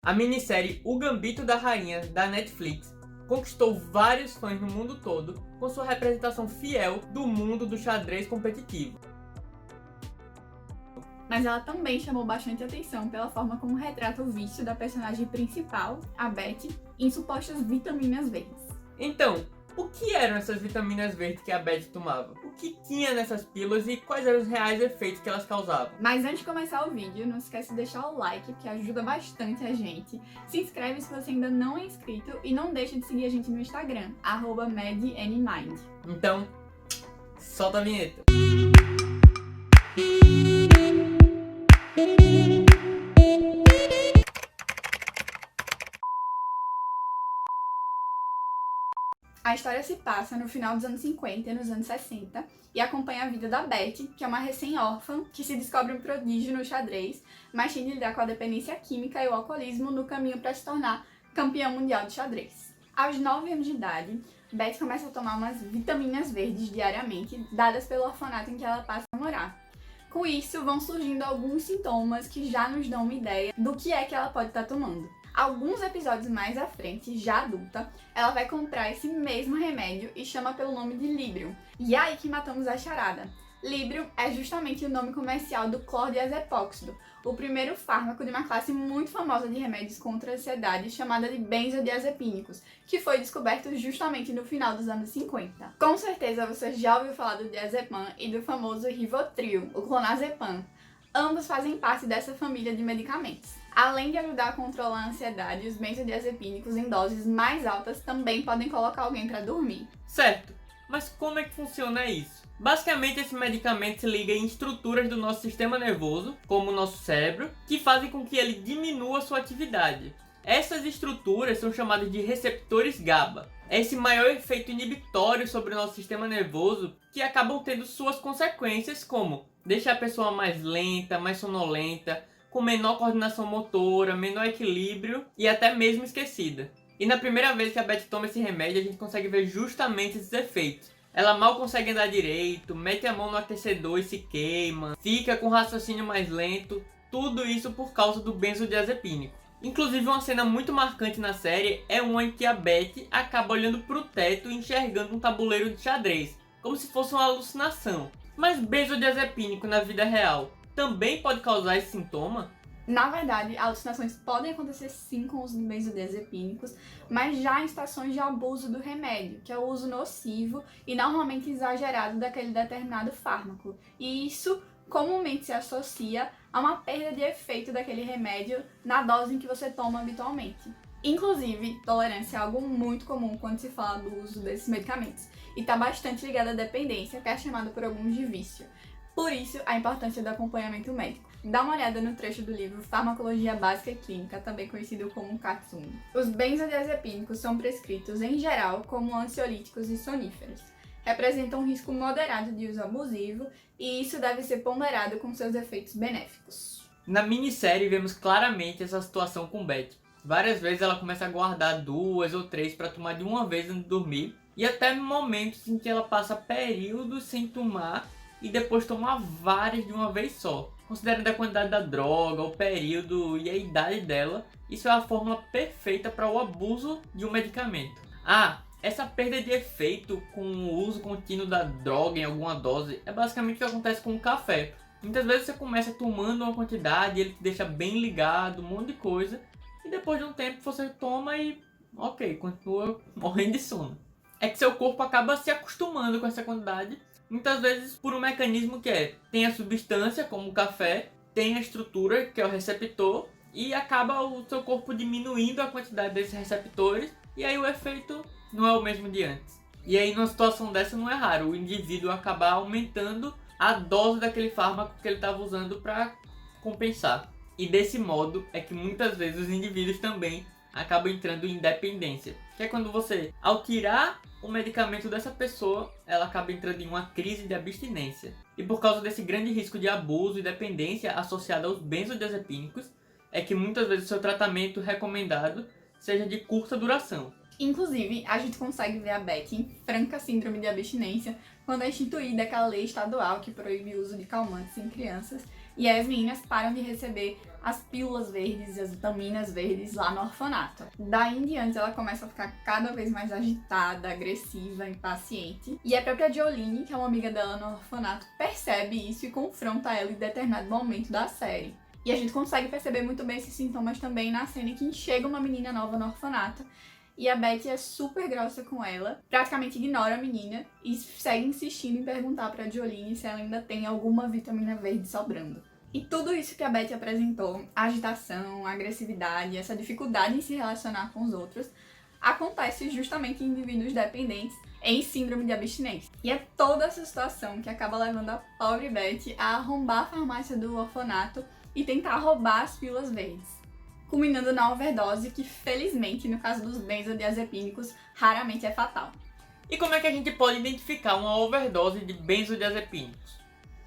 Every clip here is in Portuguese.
A minissérie O Gambito da Rainha, da Netflix, conquistou vários fãs no mundo todo com sua representação fiel do mundo do xadrez competitivo. Mas ela também chamou bastante atenção pela forma como retrata o vício da personagem principal, a Betty, em supostas vitaminas verdes. Então, o que eram essas vitaminas verdes que a Betty tomava? O que tinha nessas pílulas e quais eram os reais efeitos que elas causavam? Mas antes de começar o vídeo, não esquece de deixar o like, que ajuda bastante a gente. Se inscreve se você ainda não é inscrito e não deixa de seguir a gente no Instagram, @madnmind. Então, solta a vinheta. A história se passa no final dos anos 50 e nos anos 60 e acompanha a vida da Betty, que é uma recém-órfã que se descobre um prodígio no xadrez, mas tem de lidar com a dependência química e o alcoolismo no caminho para se tornar campeã mundial de xadrez. Aos 9 anos de idade, Betty começa a tomar umas vitaminas verdes diariamente, dadas pelo orfanato em que ela passa a morar. Com isso, vão surgindo alguns sintomas que já nos dão uma ideia do que é que ela pode estar tomando. Alguns episódios mais à frente, já adulta, ela vai comprar esse mesmo remédio e chama pelo nome de Librium. E é aí que matamos a charada. Librium é justamente o nome comercial do clordiazepóxido, o primeiro fármaco de uma classe muito famosa de remédios contra a ansiedade chamada de benzodiazepínicos, que foi descoberto justamente no final dos anos 50. Com certeza você já ouviu falar do diazepam e do famoso Rivotril, o clonazepam. Ambos fazem parte dessa família de medicamentos. Além de ajudar a controlar a ansiedade, os benzodiazepínicos em doses mais altas também podem colocar alguém para dormir. Certo, mas como é que funciona isso? Basicamente, esse medicamento se liga em estruturas do nosso sistema nervoso, como o nosso cérebro, que fazem com que ele diminua sua atividade. Essas estruturas são chamadas de receptores GABA. É esse maior efeito inibitório sobre o nosso sistema nervoso que acabam tendo suas consequências, como deixar a pessoa mais lenta, mais sonolenta, com menor coordenação motora, menor equilíbrio e até mesmo esquecida. E na primeira vez que a Betty toma esse remédio, a gente consegue ver justamente esses efeitos. Ela mal consegue andar direito, mete a mão no aquecedor e se queima, fica com raciocínio mais lento, tudo isso por causa do benzodiazepínico. Inclusive, uma cena muito marcante na série é uma em que a Betty acaba olhando para o teto e enxergando um tabuleiro de xadrez, como se fosse uma alucinação. Mas benzodiazepínico na vida real também pode causar esse sintoma? Na verdade, alucinações podem acontecer sim com os benzodiazepínicos, mas já em situações de abuso do remédio, que é o uso nocivo e normalmente exagerado daquele determinado fármaco. E isso comumente se associa a uma perda de efeito daquele remédio na dose em que você toma habitualmente. Inclusive, tolerância é algo muito comum quando se fala do uso desses medicamentos e está bastante ligado à dependência, que é chamada por alguns de vício. Por isso, a importância do acompanhamento médico. Dá uma olhada no trecho do livro Farmacologia Básica e Clínica, também conhecido como Katsumi. Os benzodiazepínicos são prescritos, em geral, como ansiolíticos e soníferos. Representam um risco moderado de uso abusivo e isso deve ser ponderado com seus efeitos benéficos. Na minissérie, vemos claramente essa situação com Betty. Várias vezes ela começa a guardar 2 ou 3 para tomar de uma vez antes de dormir, e até momentos em que ela passa períodos sem tomar e depois tomar várias de uma vez só. Considerando a quantidade da droga, o período e a idade dela, isso é a fórmula perfeita para o abuso de um medicamento. Essa perda de efeito com o uso contínuo da droga em alguma dose é basicamente o que acontece com o café. Muitas vezes você começa tomando uma quantidade, ele te deixa bem ligado, um monte de coisa, e depois de um tempo você toma e continua morrendo de sono. É que seu corpo acaba se acostumando com essa quantidade, muitas vezes por um mecanismo que tem a substância, como o café, tem a estrutura, que é o receptor, e acaba o seu corpo diminuindo a quantidade desses receptores, e aí o efeito não é o mesmo de antes. E aí, numa situação dessa, não é raro o indivíduo acabar aumentando a dose daquele fármaco que ele estava usando para compensar. E desse modo é que muitas vezes os indivíduos também acabam entrando em dependência, que é quando você, ao tirar o medicamento dessa pessoa, ela acaba entrando em uma crise de abstinência. E por causa desse grande risco de abuso e dependência associado aos benzodiazepínicos, é que muitas vezes o seu tratamento recomendado seja de curta duração. Inclusive, a gente consegue ver a Betty em franca síndrome de abstinência quando é instituída aquela lei estadual que proíbe o uso de calmantes em crianças, E aí as meninas param de receber as pílulas verdes e as vitaminas verdes lá no orfanato. Daí em diante ela começa a ficar cada vez mais agitada, agressiva, impaciente. E a própria Jolene, que é uma amiga dela no orfanato, percebe isso e confronta ela em determinado momento da série. E a gente consegue perceber muito bem esses sintomas também na cena em que chega uma menina nova no orfanato. E a Betty é super grossa com ela, praticamente ignora a menina e segue insistindo em perguntar pra Jolene se ela ainda tem alguma vitamina verde sobrando. E tudo isso que a Betty apresentou, a agitação, a agressividade, essa dificuldade em se relacionar com os outros, acontece justamente em indivíduos dependentes em síndrome de abstinência. E é toda essa situação que acaba levando a pobre Betty a arrombar a farmácia do orfanato e tentar roubar as pílulas verdes, culminando na overdose que, felizmente, no caso dos benzodiazepínicos, raramente é fatal. E como é que a gente pode identificar uma overdose de benzodiazepínicos?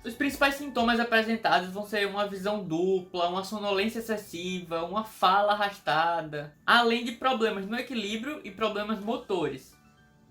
Os principais sintomas apresentados vão ser uma visão dupla, uma sonolência excessiva, uma fala arrastada, além de problemas no equilíbrio e problemas motores.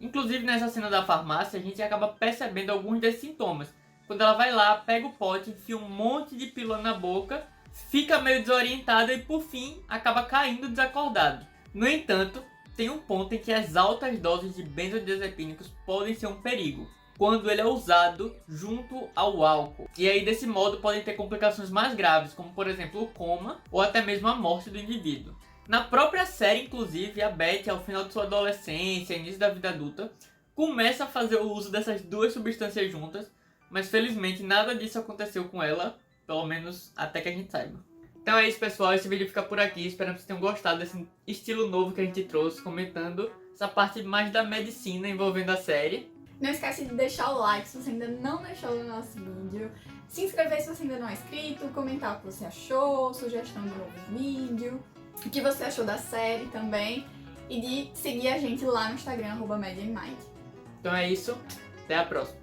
Inclusive nessa cena da farmácia a gente acaba percebendo alguns desses sintomas. Quando ela vai lá, pega o pote, enfia um monte de pílula na boca, fica meio desorientada e por fim acaba caindo desacordado. No entanto, tem um ponto em que as altas doses de benzodiazepínicos podem ser um perigo, quando ele é usado junto ao álcool. E aí desse modo podem ter complicações mais graves, como por exemplo o coma ou até mesmo a morte do indivíduo. Na própria série, inclusive, a Betty, ao final de sua adolescência e início da vida adulta, começa a fazer o uso dessas duas substâncias juntas, mas felizmente nada disso aconteceu com ela, pelo menos até que a gente saiba. Então é isso, pessoal, esse vídeo fica por aqui, espero que vocês tenham gostado desse estilo novo que a gente trouxe, comentando essa parte mais da medicina envolvendo a série. Não esquece de deixar o like se você ainda não deixou no nosso vídeo, se inscrever se você ainda não é inscrito, comentar o que você achou, sugestão de novo vídeo, o que você achou da série também, e de seguir a gente lá no Instagram, @MediaInMind. Então é isso, até a próxima.